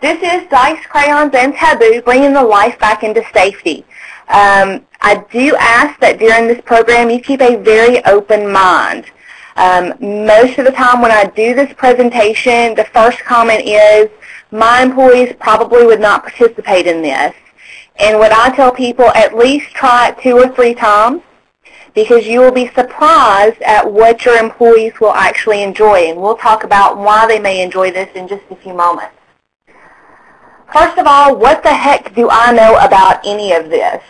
This is Dice, Crayons, and Taboo, bringing the life back into safety. I do ask that during this program you keep a very open mind. Most of the time when I do this presentation, the first comment is, my employees probably would not participate in this. And what I tell people, at least try it 2 or 3 times, because you will be surprised at what your employees will actually enjoy. And we'll talk about why they may enjoy this in just a few moments. First of all, what the heck do I know about any of this?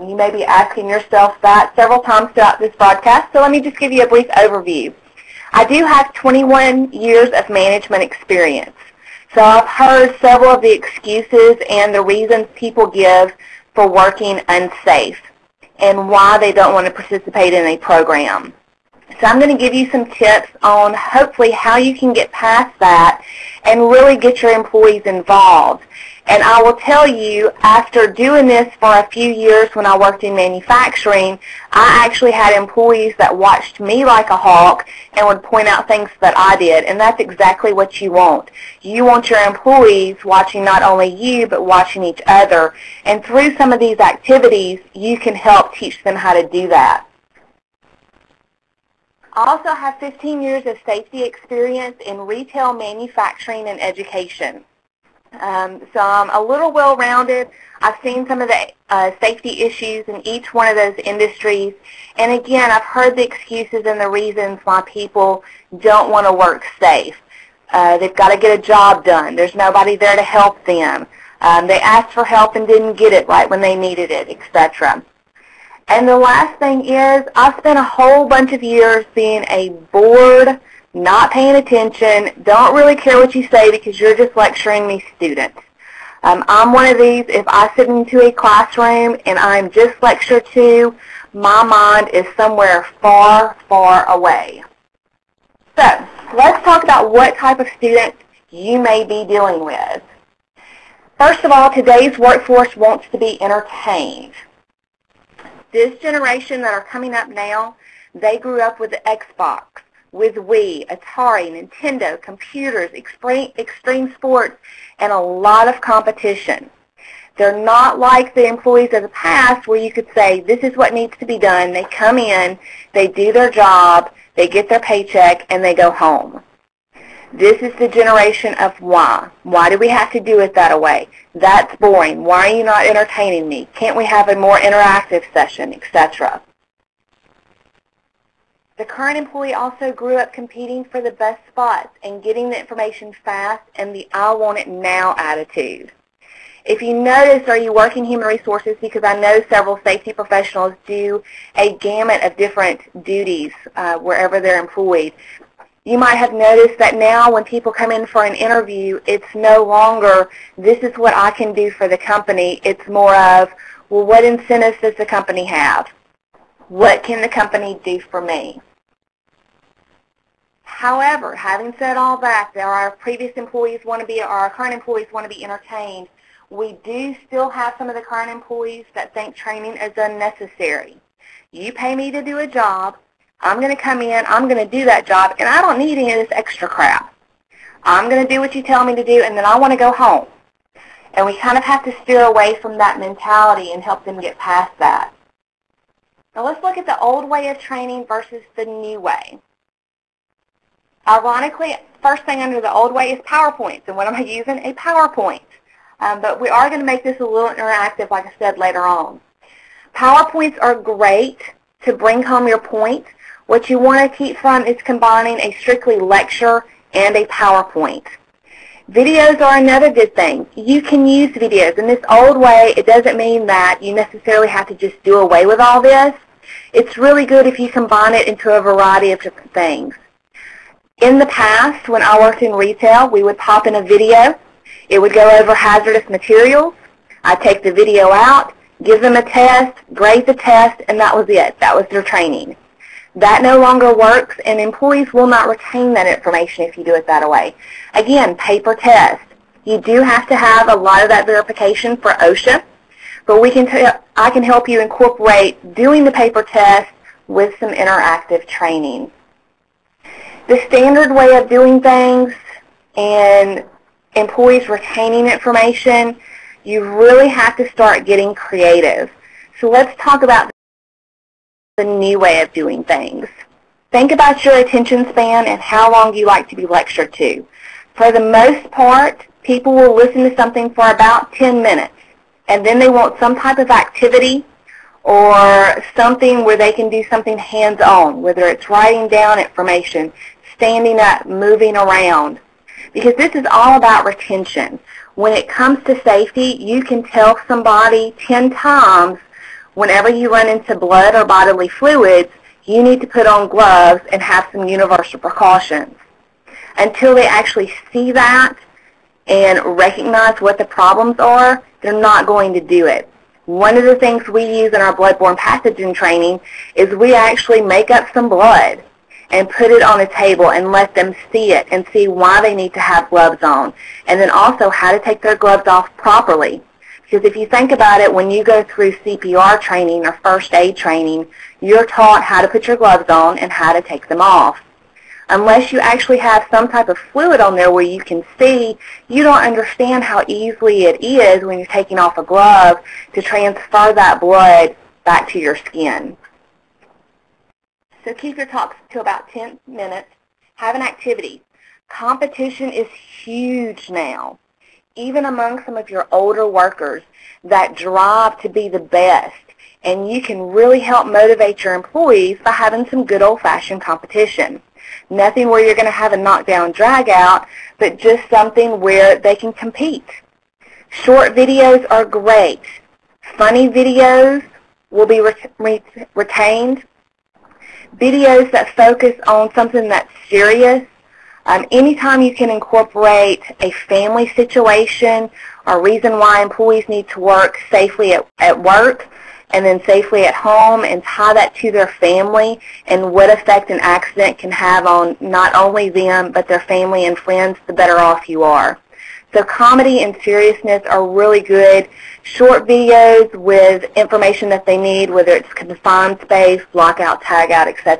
You may be asking yourself that several times throughout this broadcast, so let me just give you a brief overview. I do have 21 years of management experience, so I've heard several of the excuses and the reasons people give for working unsafe and why they don't want to participate in a program. So I'm going to give you some tips on hopefully how you can get past that and really get your employees involved. And I will tell you, after doing this for a few years when I worked in manufacturing, I actually had employees that watched me like a hawk and would point out things that I did. And that's exactly what you want. You want your employees watching not only you, but watching each other. And through some of these activities, you can help teach them how to do that. I also have 15 years of safety experience in retail, manufacturing, and education. So I'm a little well-rounded. I've seen some of the safety issues in each one of those industries. And again, I've heard the excuses and the reasons why people don't want to work safe. They've got to get a job done. There's nobody there to help them. They asked for help and didn't get it right when they needed it, etc. And the last thing is, I've spent a whole bunch of years being a bored, not paying attention, don't really care what you say because you're just lecturing these students. I'm one of these, if I sit into a classroom and I'm just lectured to, my mind is somewhere far, far away. So, let's talk about what type of students you may be dealing with. First of all, today's workforce wants to be entertained. This generation that are coming up now, they grew up with the Xbox, with Wii, Atari, Nintendo, computers, extreme sports, and a lot of competition. They're not like the employees of the past where you could say, this is what needs to be done. They come in, they do their job, they get their paycheck, and they go home. This is the generation of why. Why do we have to do it that way? That's boring. Why are you not entertaining me? Can't we have a more interactive session, etc.? The current employee also grew up competing for the best spots and getting the information fast and the I want it now attitude. If you notice, are you working human resources? Because I know several safety professionals do a gamut of different duties wherever they're employed. You might have noticed that now when people come in for an interview, it's no longer, this is what I can do for the company. It's more of, well, what incentives does the company have? What can the company do for me? However, having said all that, our previous employees want to be, or our current employees want to be entertained. We do still have some of the current employees that think training is unnecessary. You pay me to do a job. I'm going to come in, I'm going to do that job, and I don't need any of this extra crap. I'm going to do what you tell me to do, and then I want to go home. And we kind of have to steer away from that mentality and help them get past that. Now let's look at the old way of training versus the new way. Ironically, first thing under the old way is PowerPoints. And what am I using? A PowerPoint. But we are going to make this a little interactive, like I said, later on. PowerPoints are great to bring home your point. What you want to keep from is combining a strictly lecture and a PowerPoint. Videos are another good thing. You can use videos. In this old way, it doesn't mean that you necessarily have to just do away with all this. It's really good if you combine it into a variety of different things. In the past, when I worked in retail, we would pop in a video. It would go over hazardous materials. I'd take the video out, give them a test, grade the test, and that was it. That was their training. That no longer works, and employees will not retain that information if you do it that way. Again, paper test. You do have to have a lot of that verification for OSHA, but I can help you incorporate doing the paper test with some interactive training. The standard way of doing things, and employees retaining information, you really have to start getting creative. So let's talk about the new way of doing things. Think about your attention span and how long you like to be lectured to. For the most part, people will listen to something for about 10 minutes, and then they want some type of activity or something where they can do something hands-on, whether it's writing down information, standing up, moving around, because this is all about retention. When it comes to safety, you can tell somebody 10 times whenever you run into blood or bodily fluids, you need to put on gloves and have some universal precautions. Until they actually see that and recognize what the problems are, they're not going to do it. One of the things we use in our bloodborne pathogen training is we actually make up some blood and put it on a table and let them see it and see why they need to have gloves on, and then also how to take their gloves off properly. Because if you think about it, when you go through CPR training or first aid training, you're taught how to put your gloves on and how to take them off. Unless you actually have some type of fluid on there where you can see, you don't understand how easily it is when you're taking off a glove to transfer that blood back to your skin. So keep your talks to about 10 minutes. Have an activity. Competition is huge now. Even among some of your older workers, that drive to be the best. And you can really help motivate your employees by having some good old-fashioned competition. Nothing where you're going to have a knockdown drag out, but just something where they can compete. Short videos are great. Funny videos will be retained. Videos that focus on something that's serious. Anytime you can incorporate a family situation or reason why employees need to work safely at work and then safely at home, and tie that to their family and what effect an accident can have on not only them but their family and friends, the better off you are. So comedy and seriousness are really good. Short videos with information that they need, whether it's confined space, lockout, tagout, etc.